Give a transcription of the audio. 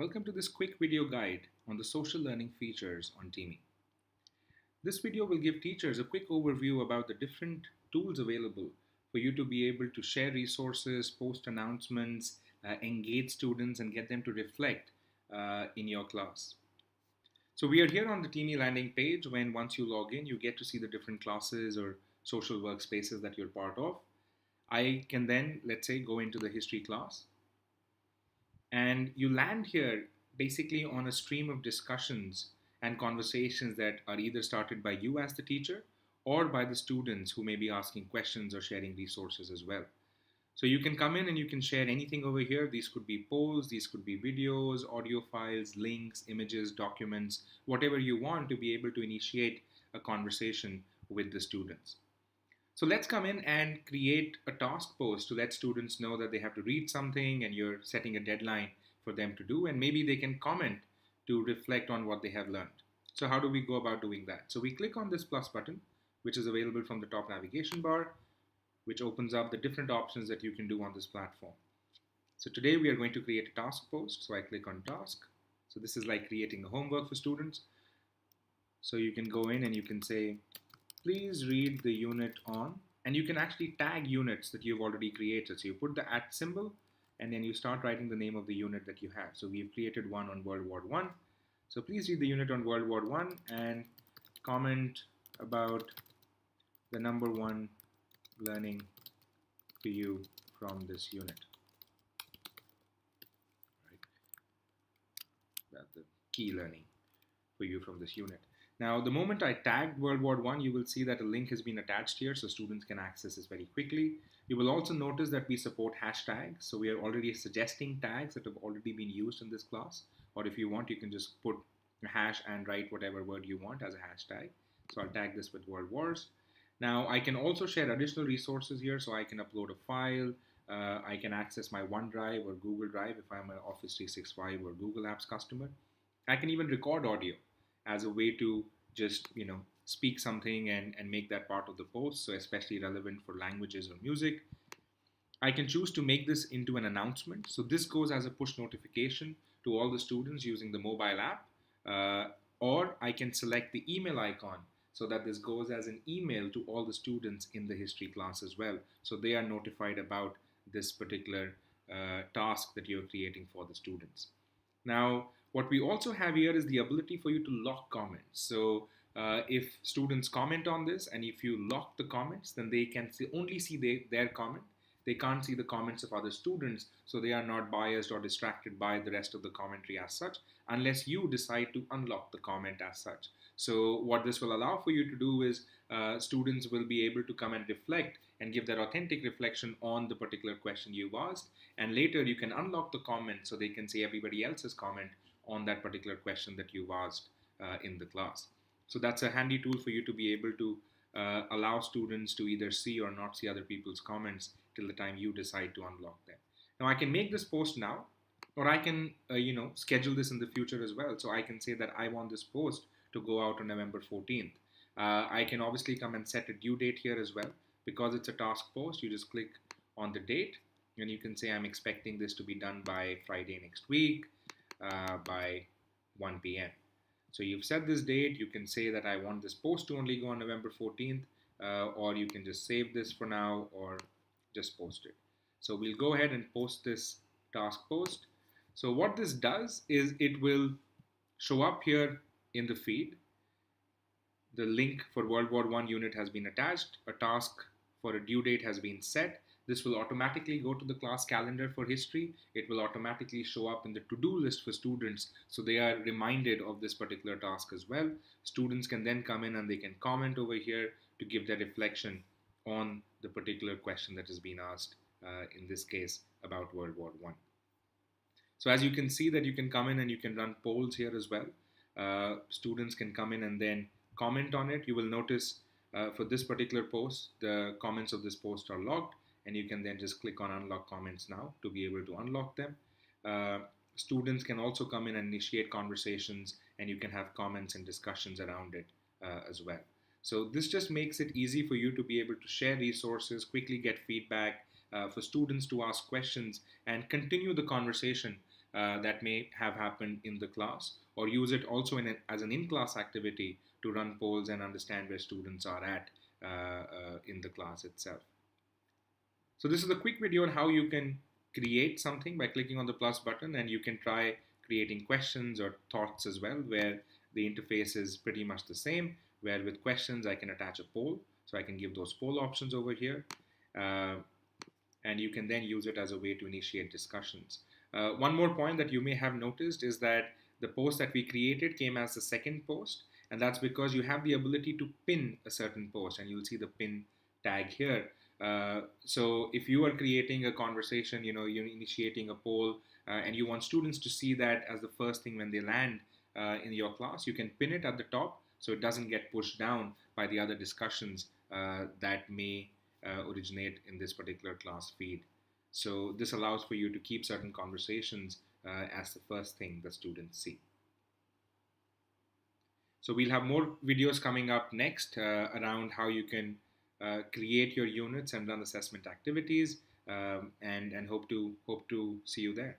Welcome to this quick video guide on the social learning features on Teamie. This video will give teachers a quick overview about the different tools available for you to be able to share resources, post announcements, engage students and get them to reflect in your class. So we are here on the Teamie landing page when once you log in, you get to see the different classes or social workspaces that you're part of. I can then, let's say, go into the history class. And you land here basically on a stream of discussions and conversations that are either started by you as the teacher or by the students who may be asking questions or sharing resources as well. So you can come in and you can share anything over here. These could be polls, these could be videos, audio files, links, images, documents, whatever you want to be able to initiate a conversation with the students. So let's come in and create a task post to let students know that they have to read something and you're setting a deadline for them to do, and maybe they can comment to reflect on what they have learned. So how do we go about doing that? So we click on this plus button, which is available from the top navigation bar, which opens up the different options that you can do on this platform. So today we are going to create a task post. So I click on task. So this is like creating a homework for students. So you can go in and you can say, please read the unit on, and you can actually tag units that you've already created. So you put the @ symbol and then you start writing the name of the unit that you have. So we've created one on World War I. So please read the unit on World War I and comment about the number one learning for you from this unit. Right? That's the key learning for you from this unit. Now, the moment I tagged World War I, you will see that a link has been attached here so students can access this very quickly. You will also notice that we support hashtags. So we are already suggesting tags that have already been used in this class. Or if you want, you can just put a hash and write whatever word you want as a hashtag. So I'll tag this with World Wars. Now, I can also share additional resources here. So I can upload a file. I can access my OneDrive or Google Drive if I'm an Office 365 or Google Apps customer. I can even record audio as a way to just speak something and make that part of the post, so especially relevant for languages or music. I can choose to make this into an announcement, so this goes as a push notification to all the students using the mobile app, or I can select the email icon so that this goes as an email to all the students in the history class as well, so they are notified about this particular task that you're creating for the students. Now, what we also have here is the ability for you to lock comments. So if students comment on this and if you lock the comments, then they can only see their comment. They can't see the comments of other students, so they are not biased or distracted by the rest of the commentary as such, unless you decide to unlock the comment as such. So what this will allow for you to do is students will be able to come and reflect and give their authentic reflection on the particular question you've asked. And later you can unlock the comment so they can see everybody else's comment on that particular question that you've asked in the class. So that's a handy tool for you to be able to allow students to either see or not see other people's comments till the time you decide to unlock them. Now I can make this post now, or I can schedule this in the future as well. So I can say that I want this post to go out on November 14th. I can obviously come and set a due date here as well. Because it's a task post, you just click on the date and you can say I'm expecting this to be done by Friday next week by 1 p.m. So you've set this date. You can say that I want this post to only go on November 14th, or you can just save this for now or just post it. So we'll go ahead and post this task post. So what this does is it will show up here in the feed. The link for World War I unit has been attached. A task for a due date has been set. This will automatically go to the class calendar for history. It will automatically show up in the to-do list for students, so they are reminded of this particular task as well. Students can then come in and they can comment over here to give their reflection on the particular question that has been asked, in this case about World War I. So as you can see that you can come in and you can run polls here as well. Students can come in and then comment on it. You will notice for this particular post, the comments of this post are logged, and you can then just click on unlock comments now to be able to unlock them. Students can also come in and initiate conversations, and you can have comments and discussions around it as well. So this just makes it easy for you to be able to share resources, quickly get feedback, for students to ask questions and continue the conversation that may have happened in the class, or use it also as an in-class activity to run polls and understand where students are at in the class itself. So this is a quick video on how you can create something by clicking on the plus button, and you can try creating questions or thoughts as well, where the interface is pretty much the same, where with questions I can attach a poll. So I can give those poll options over here. Uh, and you can then use it as a way to initiate discussions. One more point that you may have noticed is that the post that we created came as the second post, and that's because you have the ability to pin a certain post, and you'll see the pin tag here. So if you are creating a conversation, you're initiating a poll, and you want students to see that as the first thing when they land in your class, you can pin it at the top so it doesn't get pushed down by the other discussions that may originate in this particular class feed. So this allows for you to keep certain conversations as the first thing the students see. So we'll have more videos coming up next around how you can create your units and run assessment activities, and hope to see you there.